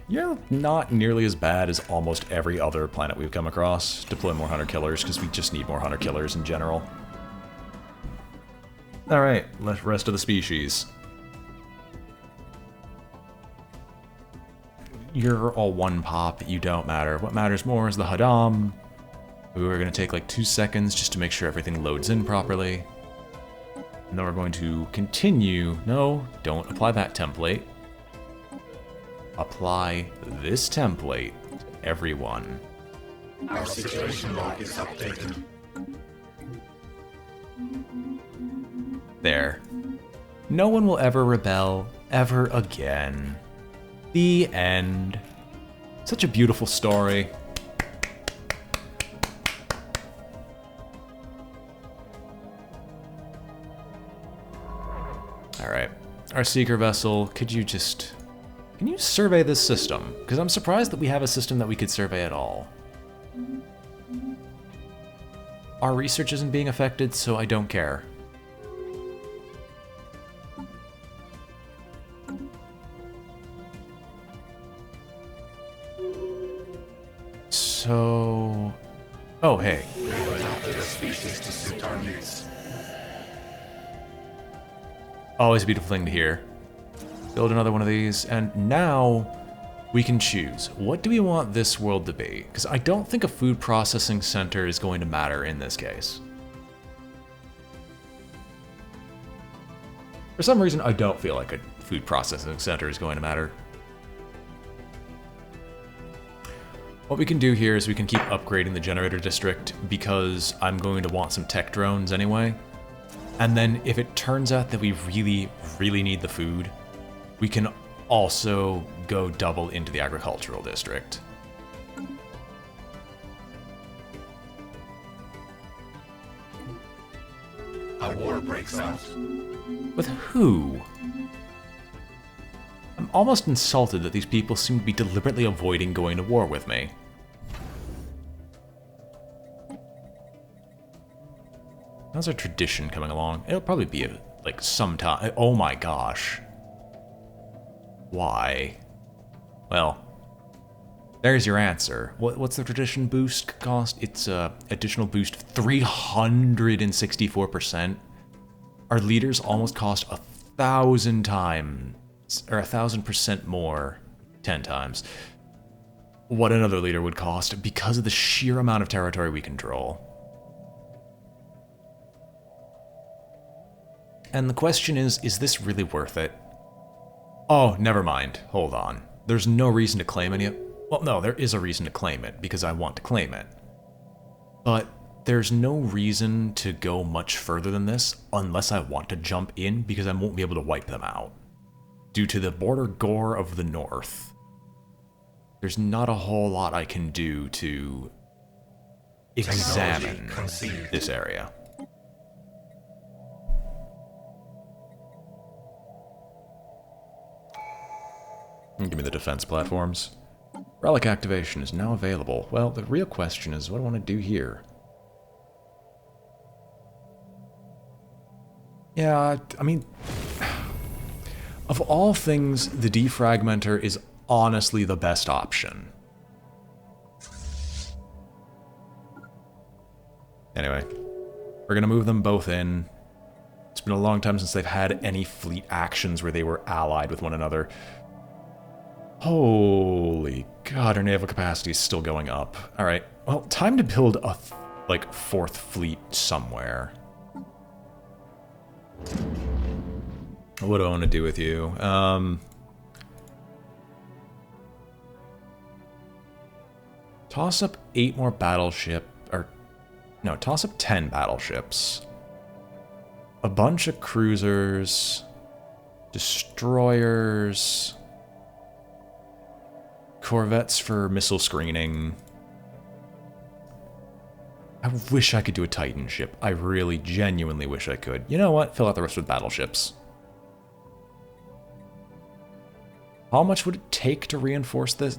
You're not nearly as bad as almost every other planet we've come across. Deploy more hunter-killers, because we just need more hunter-killers in general. Alright, rest of the species. You're all one pop, you don't matter. What matters more is the Hadam. We're going to take like 2 seconds just to make sure everything loads in properly. And then we're going to continue. No, don't apply that template. Apply this template to everyone. Our situation log is updated. There. No one will ever rebel, ever again. The end. Such a beautiful story. Alright. Our seeker vessel, could you just... Can you survey this system? Because I'm surprised that we have a system that we could survey at all. Our research isn't being affected, so I don't care. So... Oh, hey. We have adapted a species to suit our needs. Always a beautiful thing to hear. Build another one of these, and now we can choose. What do we want this world to be? Because I don't think a food processing center is going to matter in this case. For some reason, I don't feel like a food processing center is going to matter. What we can do here is we can keep upgrading the generator district because I'm going to want some tech drones anyway. And then if it turns out that we really, really need the food, we can also go double into the agricultural district. A war breaks out. With who? I'm almost insulted that these people seem to be deliberately avoiding going to war with me. How's our tradition coming along? It'll probably be like sometime. Oh my gosh. Why? Well, there's your answer. What's the tradition boost cost? It's additional boost 364%. Our leaders almost cost 1,000 times, or 1,000% more, 10 times, what another leader would cost because of the sheer amount of territory we control. And the question is this really worth it? Oh, never mind. Hold on. There's no reason to claim any of... Well, no, there is a reason to claim it, because I want to claim it. But there's no reason to go much further than this unless I want to jump in, because I won't be able to wipe them out. Due to the border gore of the north. There's not a whole lot I can do to examine this area. Give me the defense platforms. Relic activation is now available. Well, the real question is, what do I want to do here? Yeah, I mean... Of all things, the defragmenter is honestly the best option. Anyway, we're gonna move them both in. It's been a long time since they've had any fleet actions where they were allied with one another. Holy god, our naval capacity is still going up. Alright, well, time to build a, like, 4th fleet somewhere. What do I want to do with you? Toss up 8 more battleship, or, no, toss up 10 battleships. A bunch of cruisers, destroyers... Corvettes for missile screening. I wish I could do a Titan ship. I really, genuinely wish I could. You know what? Fill out the rest with battleships. How much would it take to reinforce this?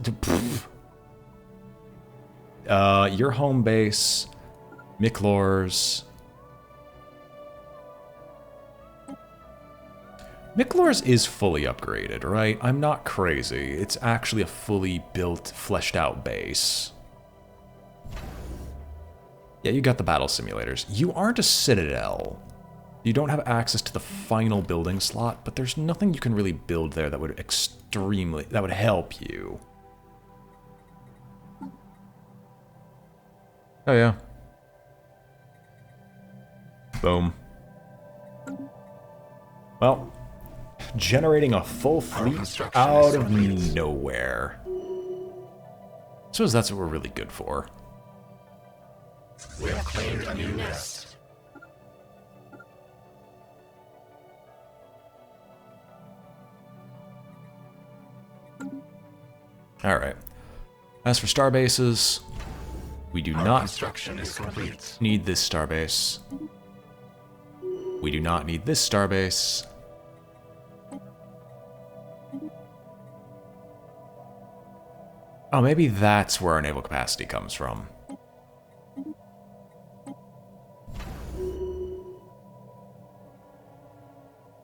Your home base, Miklor's. Miklor's is fully upgraded, right? I'm not crazy. It's actually a fully built, fleshed out base. Yeah, you got the battle simulators. You aren't a citadel. You don't have access to the final building slot, but there's nothing you can really build there that would that would help you. Oh yeah. Boom. Well, generating a full fleet out of nowhere. Suppose that's what we're really good for. We have claimed a new nest. Alright. As for starbases, we do Our not construction is complete. need this starbase. We do not need this starbase. Oh, maybe that's where our naval capacity comes from.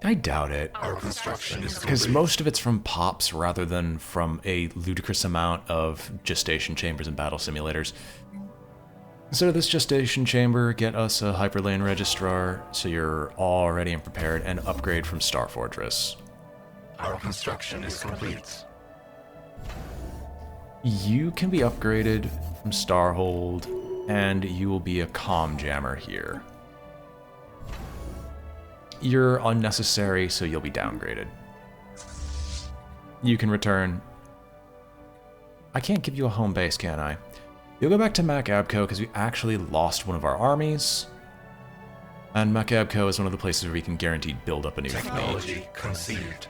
I doubt it. Our construction is Because complete. most of it's from pops rather than from a ludicrous amount of gestation chambers and battle simulators. So this gestation chamber, get us a hyperlane registrar so you're all ready and prepared, and upgrade from Star Fortress. Our construction is complete. You can be upgraded from Starhold, and you will be a comm jammer here. You're unnecessary, so you'll be downgraded. You can return. I can't give you a home base, can I? You'll go back to Macabco because we actually lost one of our armies. And Macabco is one of the places where we can guaranteed build up a new fleet. Technology conceived.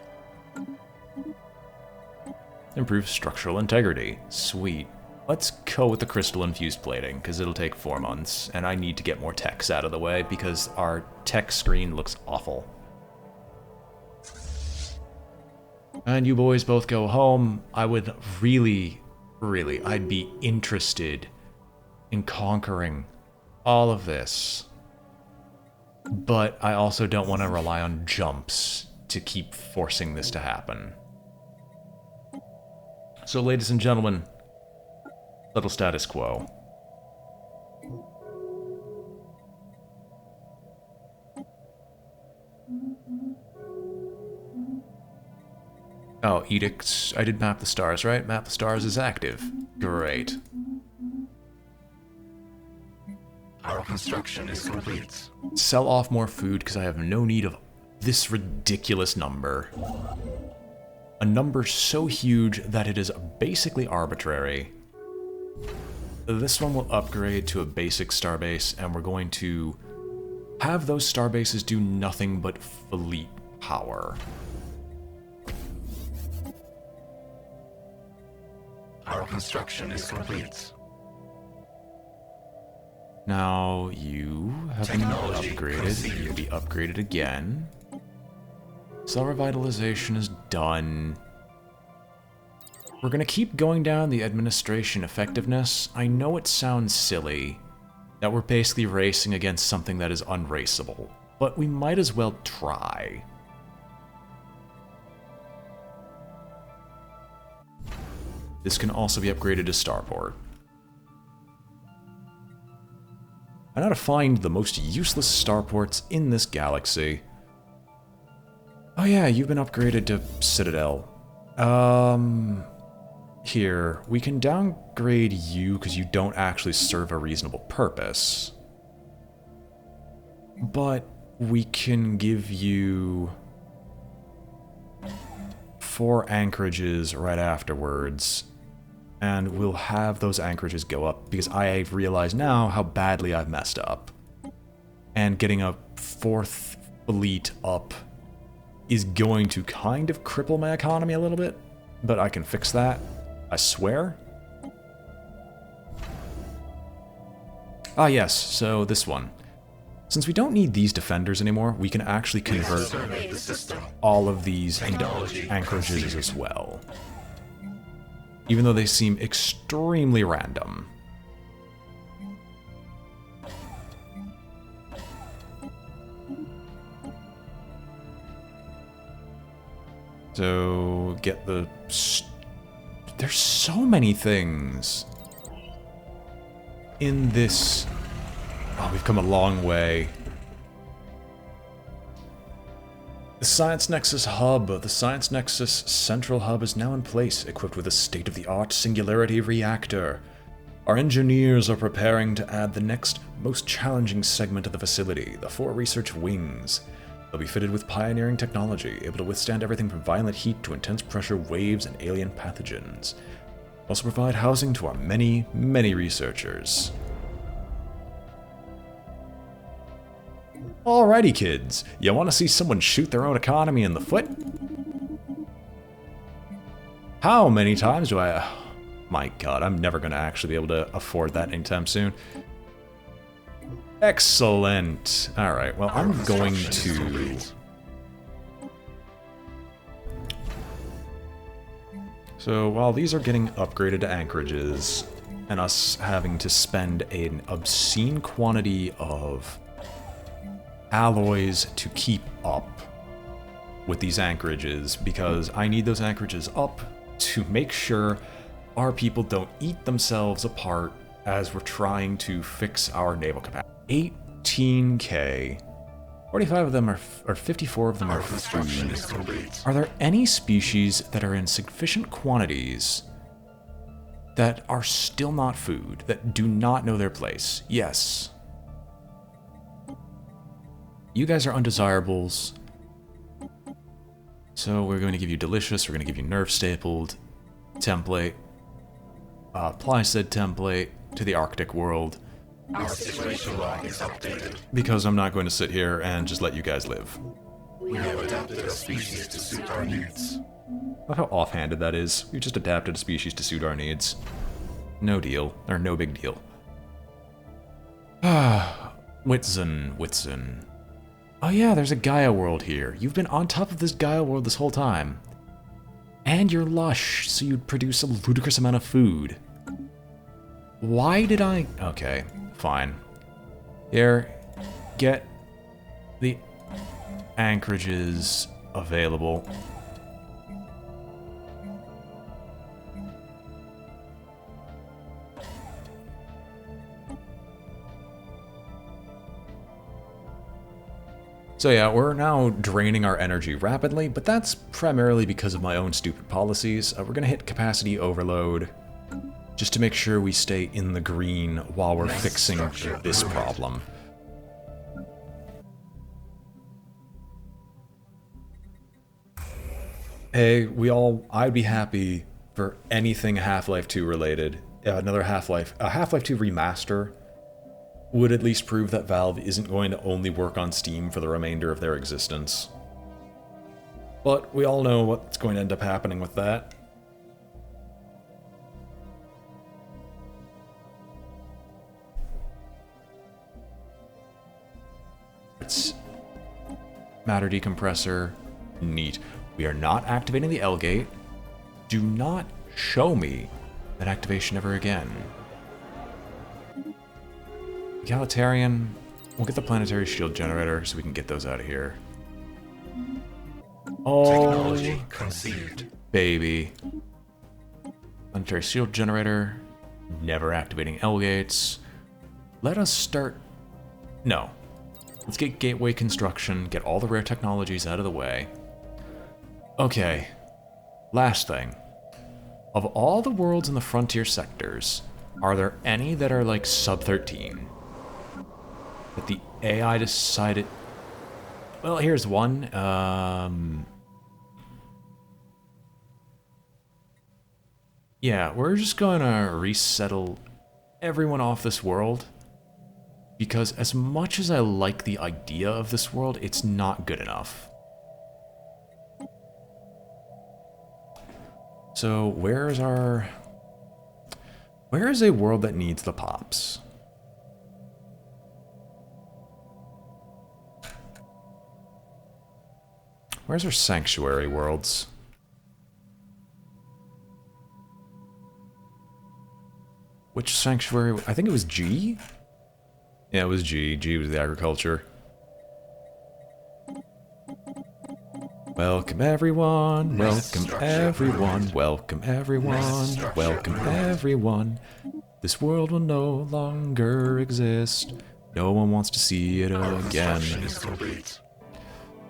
Improve structural integrity. Sweet. Let's go with the crystal-infused plating, because it'll take 4 months, and I need to get more techs out of the way, because our tech screen looks awful. And you boys both go home. I would really, I'd be interested in conquering all of this. But I also don't want to rely on jumps to keep forcing this to happen. So, ladies and gentlemen, little status quo. Oh, edicts. I did map the stars, right? Map the stars is active. Great. Our construction is complete. Sell off more food because I have no need of this ridiculous number. A number so huge that it is basically arbitrary. This one will upgrade to a basic starbase, and we're going to have those starbases do nothing but fleet power. Our construction is complete. Now, you have been Technology upgraded. conceived. You'll be upgraded again. Cell revitalization is done. We're gonna keep going down the administration effectiveness. I know it sounds silly that we're basically racing against something that is unraceable, but we might as well try. This can also be upgraded to Starport. I know how to find the most useless starports in this galaxy. Oh yeah, you've been upgraded to Citadel. Here, we can downgrade you because you don't actually serve a reasonable purpose. But we can give you 4 anchorages right afterwards, and we'll have those anchorages go up because I realize now how badly I've messed up. And getting a 4th fleet up is going to kind of cripple my economy a little bit, but I can fix that, I swear. Ah yes, so this one. Since we don't need these defenders anymore, we can actually convert Survey the system. all of these into Technology anchorages conceived. as well. Even though they seem extremely random. So, get the... There's so many things in this... Oh, we've come a long way. The Science Nexus Hub, the Science Nexus Central Hub is now in place, equipped with a state-of-the-art Singularity Reactor. Our engineers are preparing to add the next, most challenging segment of the facility, the 4 research wings. They'll be fitted with pioneering technology, able to withstand everything from violent heat to intense pressure waves and alien pathogens. Also provide housing to our many, many researchers. Alrighty, kids. You want to see someone shoot their own economy in the foot? How many times do I... My god, I'm never going to actually be able to afford that anytime soon. Excellent. Alright, well, I'm going to... So, while these are getting upgraded to anchorages, and us having to spend an obscene quantity of alloys to keep up with these anchorages, because I need those anchorages up to make sure our people don't eat themselves apart as we're trying to fix our naval capacity. 18k. 45 of them are, or 54 of them are food. Are there any species that are in sufficient quantities that are still not food, that do not know their place? Yes. You guys are undesirables. So we're going to give you delicious, we're going to give you nerf stapled, template, apply said template to the Arctic world. Our situation log is updated. Because I'm not going to sit here and just let you guys live. We have adapted a species to suit our needs. Look how offhanded that is. We've just adapted a species to suit our needs. No deal. Or no big deal. Ah, Whitsun. Oh yeah, there's a Gaia world here. You've been on top of this Gaia world this whole time. And you're lush, so you'd produce a ludicrous amount of food. Why did I... Okay, fine. Here, get the anchorages available. So yeah, we're now draining our energy rapidly, but that's primarily because of my own stupid policies. We're gonna hit capacity overload, just to make sure we stay in the green while we're fixing this problem. Hey, I'd be happy for anything Half-Life 2 related. Another Half-Life 2 remaster would at least prove that Valve isn't going to only work on Steam for the remainder of their existence. But we all know what's going to end up happening with that. It's matter decompressor. Neat. We are not activating the L gate. Do not show me that activation ever again. Egalitarian. We'll get the planetary shield generator so we can get those out of here. Oh, Technology conceived. baby. Planetary shield generator. Never activating L gates. Let us start... No. Let's get gateway construction, get all the rare technologies out of the way. Okay. Last thing. Of all the worlds in the frontier sectors, are there any that are like sub-13? That the AI decided... Well, here's one. Yeah, we're just going to resettle everyone off this world. Because as much as I like the idea of this world, it's not good enough. So, where is a world that needs the pops? Where's our sanctuary worlds? Which sanctuary? I think it was G? Yeah, it was G. G was the agriculture. Welcome everyone, welcome everyone, welcome everyone, welcome everyone. This world will no longer exist. No one wants to see it again.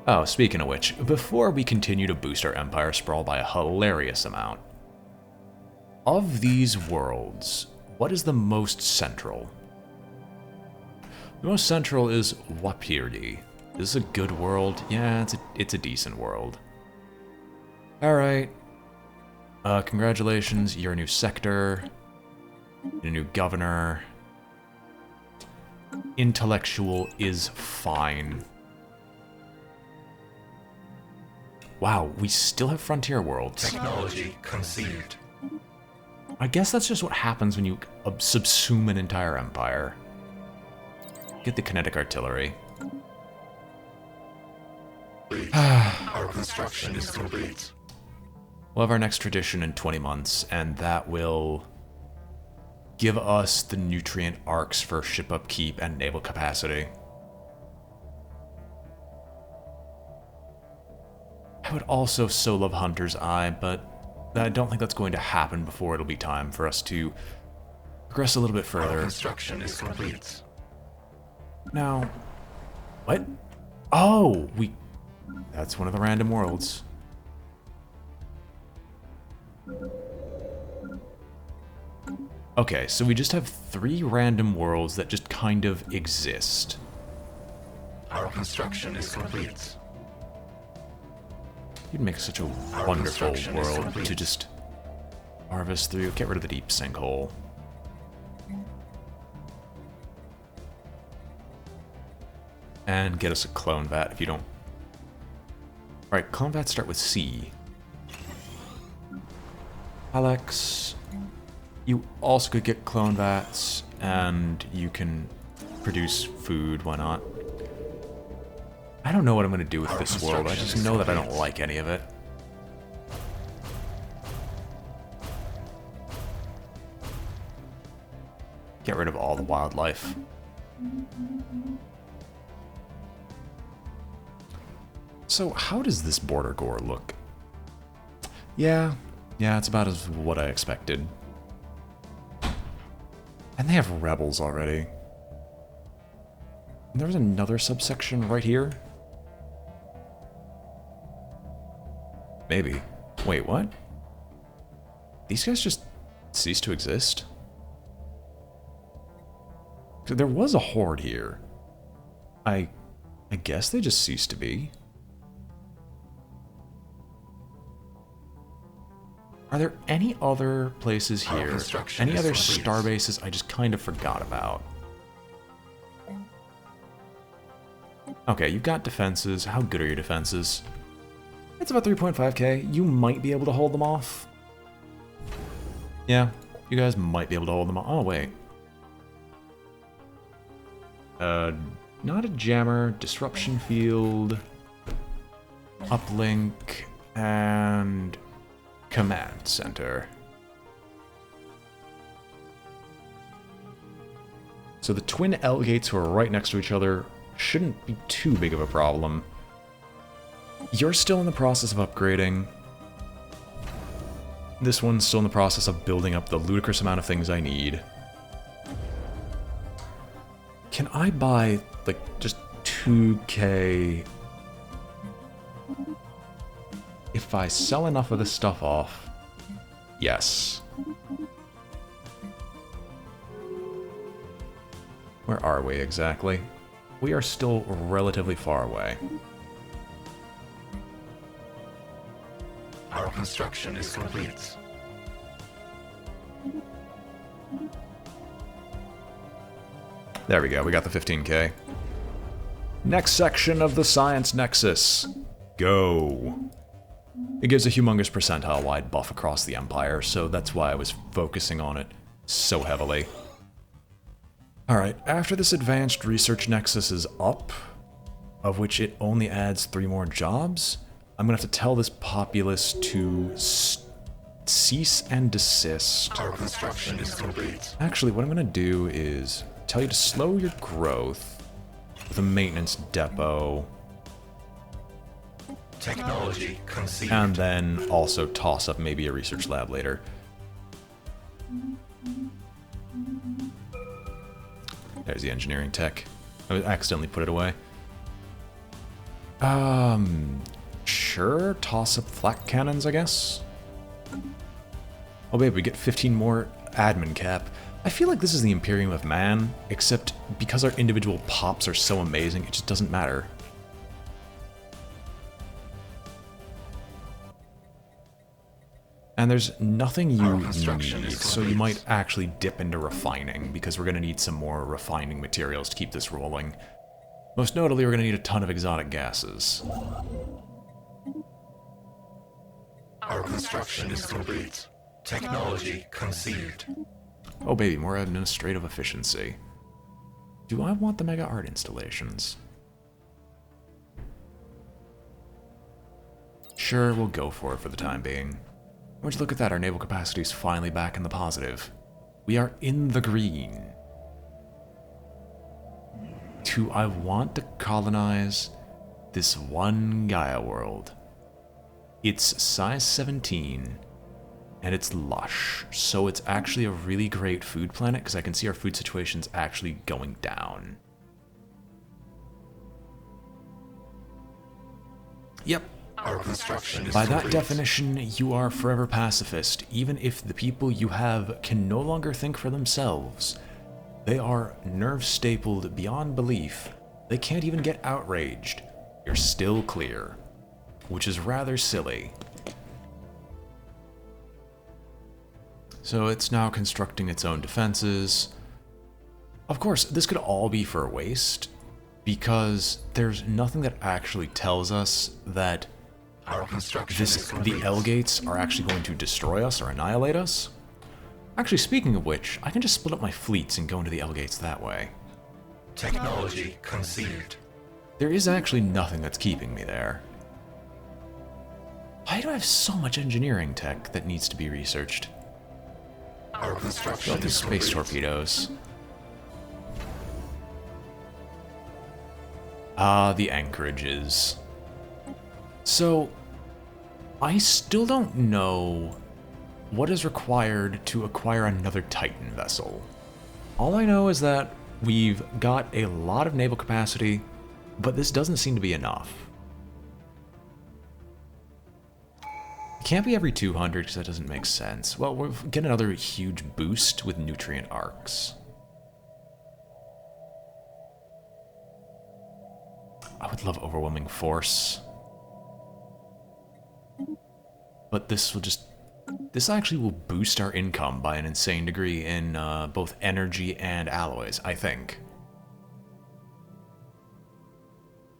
Oh, speaking of which, before we continue to boost our Empire Sprawl by a hilarious amount, of these worlds, what is the most central? The most central is Wapirdi. This is a good world. Yeah, it's a decent world. Alright. Congratulations, you're a new sector. You're a new governor. Intellectual is fine. Wow, we still have frontier worlds. Technology conceived. I guess that's just what happens when you subsume an entire empire. Get the kinetic artillery. Our construction is complete. We'll have our next tradition in 20 months, and that will give us the nutrient arcs for ship upkeep and naval capacity. I would also so love Hunter's Eye, but I don't think that's going to happen before it'll be time for us to progress a little bit further. Our construction is complete. Now, what? Oh, that's one of the random worlds. Okay, so we just have 3 random worlds that just kind of exist. Our construction is complete. You'd make such a wonderful world to just harvest through. Get rid of the deep sinkhole. And get us a clone vat if you don't. Alright, clone vats start with C. Alex, you also could get clone vats, and you can produce food, why not? I don't know what I'm going to do with this world, I just know that I don't like any of it. Get rid of all the wildlife. So, how does this border gore look? Yeah, it's about as what I expected. And they have rebels already. And there's another subsection right here? Maybe. Wait, what? These guys just ceased to exist? There was a horde here. I guess they just ceased to be. Are there any other places here? Any other star bases I just kind of forgot about? Okay, you've got defenses. How good are your defenses? It's about 3.5k. You might be able to hold them off. Yeah, you guys might be able to hold them off. Oh, wait. Not a jammer, disruption field, uplink, and command center. So the twin L gates who are right next to each other shouldn't be too big of a problem. You're still in the process of upgrading. This one's still in the process of building up the ludicrous amount of things I need. Can I buy, like, just 2k? If I sell enough of this stuff off, yes. Where are we exactly? We are still relatively far away. Our construction is complete. There we go, we got the 15k. Next section of the Science Nexus. Go! It gives a humongous percentile-wide buff across the Empire, so that's why I was focusing on it so heavily. Alright, after this advanced research nexus is up, of which it only adds 3 more jobs, I'm gonna have to tell this populace to cease and desist. Our construction is complete. Actually, what I'm gonna do is tell you to slow your growth with a maintenance depot. Technology conceived. And then also toss up maybe a research lab later. There's the engineering tech. I accidentally put it away. Sure, toss up flak cannons, I guess. Oh babe, we get 15 more admin cap. I feel like this is the Imperium of Man, except because our individual pops are so amazing, it just doesn't matter. And there's nothing you need, so you might actually dip into refining, because we're going to need some more refining materials to keep this rolling. Most notably, we're going to need a ton of exotic gases. Our construction is complete. Technology conceived. Oh baby, more administrative efficiency. Do I want the mega art installations? Sure, we'll go for it for the time being. Would you look at that, our naval capacity is finally back in the positive. We are in the green. Do I want to colonize this one Gaia world? It's size 17, and it's lush, so it's actually a really great food planet, because I can see our food situation's actually going down. Yep. Our construction is By that complete. definition, you are forever pacifist, even if the people you have can no longer think for themselves. They are nerve-stapled beyond belief. They can't even get outraged. You're still clear, which is rather silly. So it's now constructing its own defenses. Of course, this could all be for waste, because there's nothing that actually tells us that Our construction is the complete. L-gates are actually going to destroy us or annihilate us. Actually, speaking of which, I can just split up my fleets and go into the L-gates that way. Technology conceived. There is actually nothing that's keeping me there. Why do I have so much engineering tech that needs to be researched? Our construction Built these is space complete. torpedoes. Ah, the anchorages. So, I still don't know what is required to acquire another Titan vessel. All I know is that we've got a lot of naval capacity, but this doesn't seem to be enough. It can't be every 200 because that doesn't make sense. Well, we'll get another huge boost with nutrient arcs. I would love overwhelming force. But this will just... This actually will boost our income by an insane degree in both energy and alloys, I think.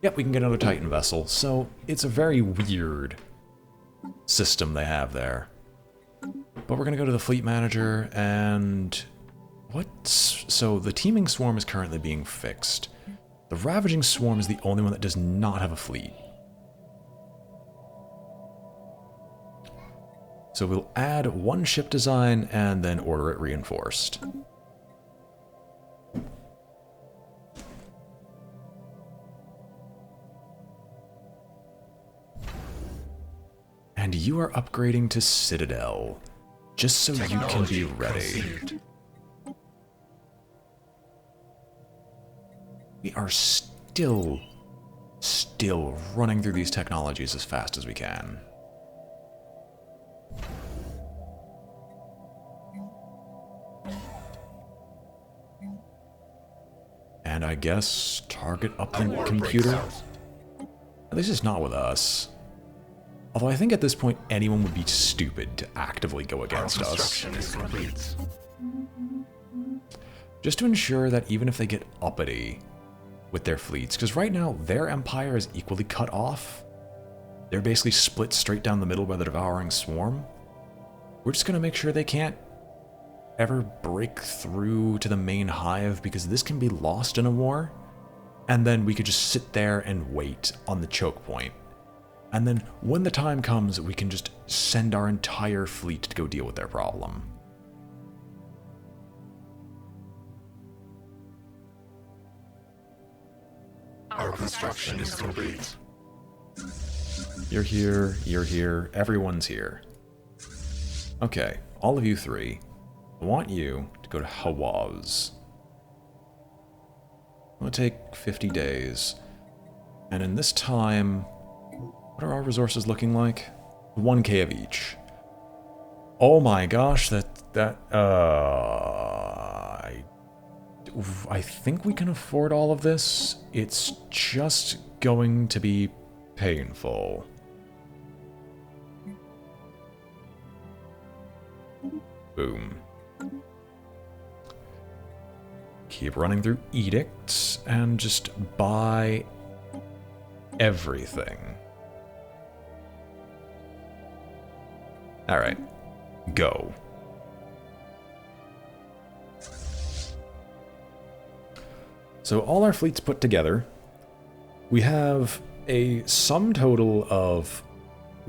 Yep, we can get another Titan vessel, so it's a very weird system they have there. But we're gonna go to the fleet manager and... So the teeming swarm is currently being fixed. The ravaging swarm is the only one that does not have a fleet. So we'll add one ship design and then order it reinforced. And you are upgrading to Citadel, just so you can be Technology ready. conceived. We are still running through these technologies as fast as we can. And I guess target uplink War computer? breaks out. At least it's not with us. Although I think at this point anyone would be stupid to actively go Our against us. construction is complete. Just to ensure that even if they get uppity with their fleets, because right now their empire is equally cut off. They're basically split straight down the middle by the Devouring Swarm. We're just going to make sure they can't ever break through to the main hive, because this can be lost in a war. And then we could just sit there and wait on the choke point. And then when the time comes, we can just send our entire fleet to go deal with their problem. Our construction is complete. You're here, everyone's here. Okay, all of you three, I want you to go to Hawaz. It'll take 50 days. And in this time, what are our resources looking like? 1k of each. Oh my gosh, I think we can afford all of this. It's just going to be painful. Boom. Keep running through edicts and just buy everything. Alright. Go. So all our fleets put together, we have a sum total of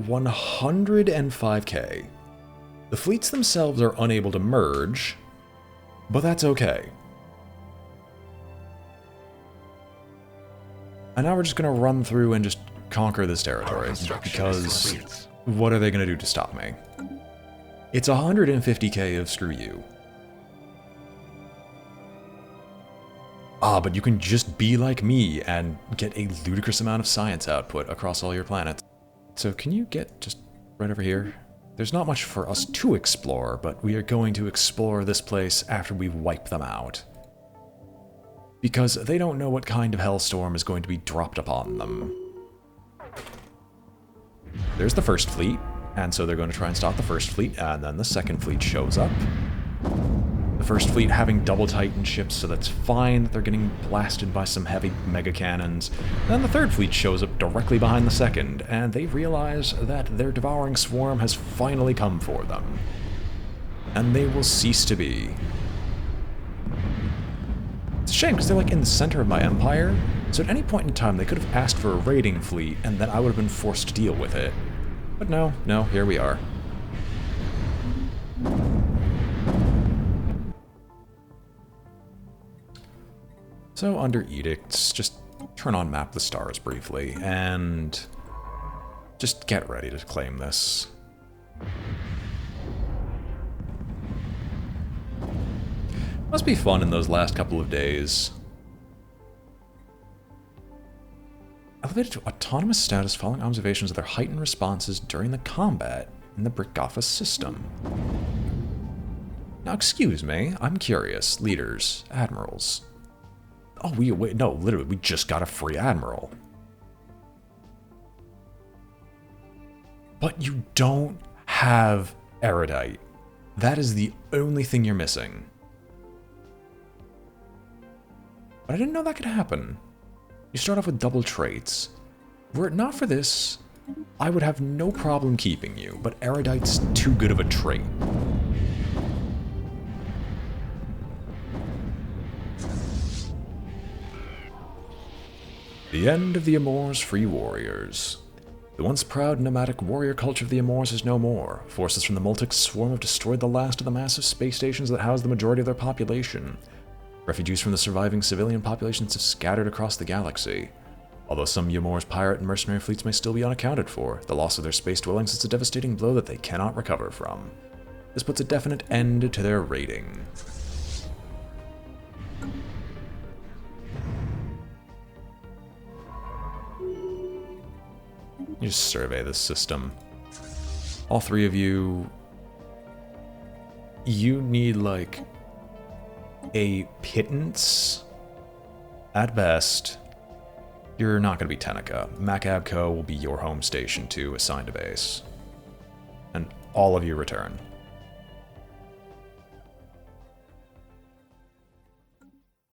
105k. The fleets themselves are unable to merge, but that's okay. And now we're just going to run through and just conquer this territory, because what are they going to do to stop me? It's 150k of screw you. Ah, but you can just be like me and get a ludicrous amount of science output across all your planets. So can you get just right over here? There's not much for us to explore, but we are going to explore this place after we wipe them out. Because they don't know what kind of hellstorm is going to be dropped upon them. There's the first fleet, and so they're going to try and stop the first fleet, and then the second fleet shows up. The first fleet having double Titan ships, so that's fine that they're getting blasted by some heavy mega cannons. Then the third fleet shows up directly behind the second, and they realize that their devouring swarm has finally come for them. And they will cease to be. It's a shame, because they're like in the center of my empire, so at any point in time they could have asked for a raiding fleet, and then I would have been forced to deal with it. But no, here we are. So under edicts, just turn on Map the Stars briefly, and just get ready to claim this. Must be fun in those last couple of days. Elevated to autonomous status following observations of their heightened responses during the combat in the Brick Office system. Now excuse me, I'm curious, leaders, admirals. Oh, wait, no, literally, we just got a free admiral. But you don't have erudite. That is the only thing you're missing. But I didn't know that could happen. You start off with double traits. Were it not for this, I would have no problem keeping you, but erudite's too good of a trait. The end of the Amor's free warriors. The once proud nomadic warrior culture of the Amors is no more. Forces from the Multic swarm have destroyed the last of the massive space stations that house the majority of their population. Refugees from the surviving civilian populations have scattered across the galaxy. Although some Amor's pirate and mercenary fleets may still be unaccounted for, the loss of their space dwellings is a devastating blow that they cannot recover from. This puts a definite end to their raiding. You just survey this system. All three of you, you need like a pittance at best. You're not going to be Tenica. Macabco will be your home station to assign to base. And all of you return.